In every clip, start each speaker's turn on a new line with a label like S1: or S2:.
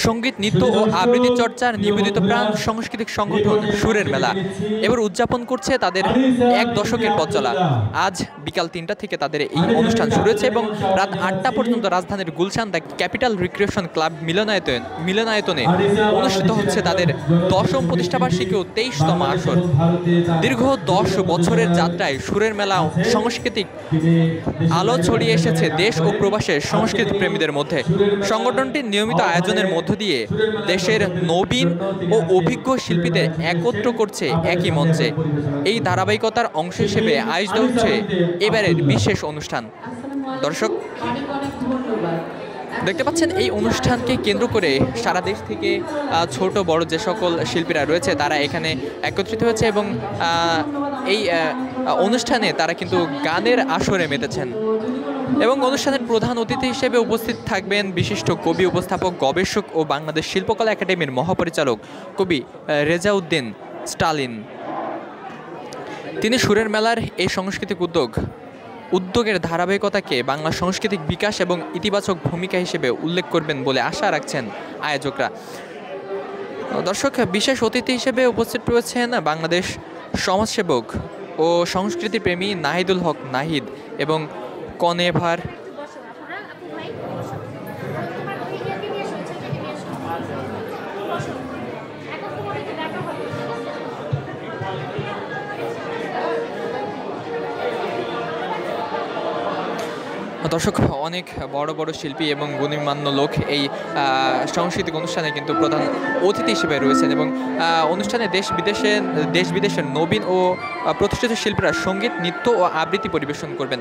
S1: সঙ্গীত, নৃত্য ও আবৃত্তি চর্চার নিবেদিত প্রাণ সাংস্কৃতিক সংগঠন সুরের মেলা এবার উদযাপন করছে তাদের এক দশকের পথ চলা। আজ বিকাল ৩টা থেকে তাদের এই অনুষ্ঠান শুরু হয়েছে এবং রাত ৮টা পর্যন্ত রাজধানীর Gulshan the capital recreation club মিলনায়তনে অনুষ্ঠিত হচ্ছে তাদের ১০ম প্রতিষ্ঠাবার্ষিকী ও ২৩তম আসর। দীর্ঘ ১০ বছরের যাত্রায় সুরের মেলা সাংস্কৃতিক আলো ছড়িয়ে এসেছে দেশ ও প্রবাসের সংস্কৃতি প্রেমীদের মধ্যে। সংগঠনটির নিয়মিত আয়োজনের মধ্য দিয়ে দেশের নবীন ও অভিজ্ঞ শিল্পীদের একত্র করছে একই মঞ্চে। এই ধারাবাহিকতার অংশ হিসেবে আয়োজিত হচ্ছে এবারের বিশেষ অনুষ্ঠান। দর্শক দেখতে পাচ্ছেন, এই অনুষ্ঠানকে কেন্দ্র করে সারা দেশ থেকে ছোট বড় যে সকল শিল্পীরা রয়েছে তারা এখানে একত্রিত হয়েছে এবং এই অনুষ্ঠানে তারা কিন্তু গানের আসরে মেতেছেন। এবং অনুষ্ঠানের প্রধান অতিথি হিসেবে উপস্থিত থাকবেন বিশিষ্ট কবি, উপস্থাপক, গবেষক ও বাংলাদেশ শিল্পকলা একাডেমির মহাপরিচালক কবি রেজাউদ্দিন স্টালিন। তিনি সুরের মেলার এই সাংস্কৃতিক উদ্যোগের ধারাবাহিকতাকে বাংলা সাংস্কৃতিক বিকাশ এবং ইতিবাচক ভূমিকা হিসেবে উল্লেখ করবেন বলে আশা রাখছেন আয়োজকরা। দর্শক, বিশেষ অতিথি হিসেবে উপস্থিত রয়েছেন বাংলাদেশ সমাজসেবক ও সংস্কৃতিপ্রেমী নাহিদুল হক নাহিদ এবং কনেভার দর্শক, অনেক বড় বড় শিল্পী এবং গণ্যমান্য লোক এই সাংস্কৃতিক অনুষ্ঠানে কিন্তু প্রধান অতিথি হিসেবে রয়েছেন এবং অনুষ্ঠানে দেশ বিদেশের নবীন ও প্রতিষ্ঠিত শিল্পীরা সঙ্গীত, নৃত্য ও আবৃত্তি পরিবেশন করবেন।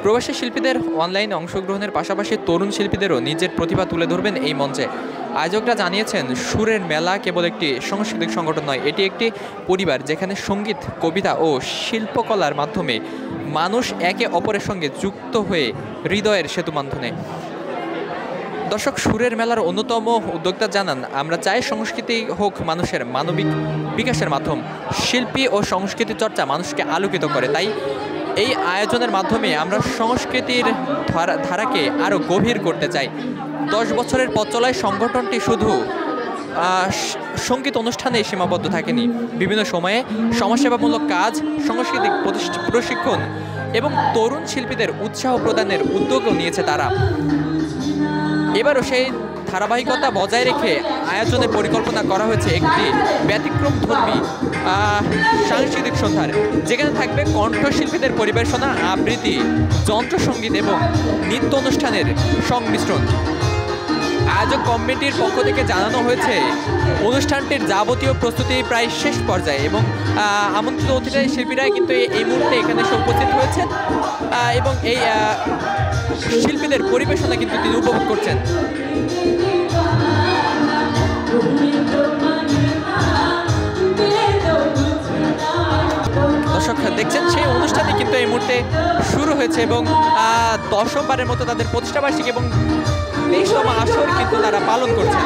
S1: প্রবাসী শিল্পীদের অনলাইনে অংশগ্রহণের পাশাপাশি তরুণ শিল্পীদেরও নিজের প্রতিভা তুলে ধরবেন এই মঞ্চে। আয়োজকরা জানিয়েছেন, সুরের মেলা কেবল একটি সাংস্কৃতিক সংগঠন নয়, এটি একটি পরিবার যেখানে সঙ্গীত, কবিতা ও শিল্পকলার মাধ্যমে মানুষ একে অপরের সঙ্গে যুক্ত হয়ে হৃদয়ের সেতু বন্ধনে। দর্শক, সুরের মেলার অন্যতম উদ্যোক্তা জানান, আমরা চাই সংস্কৃতি হোক মানুষের মানবিক বিকাশের মাধ্যম। শিল্পী ও সংস্কৃতি চর্চা মানুষকে আলোকিত করে, তাই এই আয়োজনের মাধ্যমে আমরা সংস্কৃতির ধারাকে আরও গভীর করতে চাই। 10 বছরের পথ চলায় সংগঠনটি শুধু সঙ্গীত অনুষ্ঠানেই সীমাবদ্ধ থাকেনি, বিভিন্ন সময়ে সমাজসেবামূলক কাজ, সাংস্কৃতিক প্রশিক্ষণ এবং তরুণ শিল্পীদের উৎসাহ প্রদানের উদ্যোগও নিয়েছে তারা। এবারও সেই ধারাবাহিকতা বজায় রেখে আয়োজনের পরিকল্পনা করা হয়েছে একটি ব্যতিক্রমধর্মী সাংস্কৃতিক সন্ধ্যার, যেখানে থাকবে কণ্ঠশিল্পীদের পরিবেশনা, আবৃত্তি, যন্ত্রসঙ্গীত এবং নৃত্য অনুষ্ঠানের সংমিশ্রণ। আয়োজক কমিটির পক্ষ থেকে জানানো হয়েছে, অনুষ্ঠানটির যাবতীয় প্রস্তুতি প্রায় শেষ পর্যায়ে এবং আমন্ত্রিত অতিথি শিল্পীরাই কিন্তু এই মুহূর্তে এখানে উপস্থিত হয়েছেন এবং এই শিল্পীদের পরিবেশনা কিন্তু তিনি উপভোগ করছেন। দর্শক দেখছেন, সেই অনুষ্ঠানে কিন্তু এই মুহূর্তে শুরু হয়েছে এবং 10মবারের মতো তাদের প্রতিষ্ঠাবার্ষিকী এবং 23তম আসর কিন্তু তারা পালন করছেন।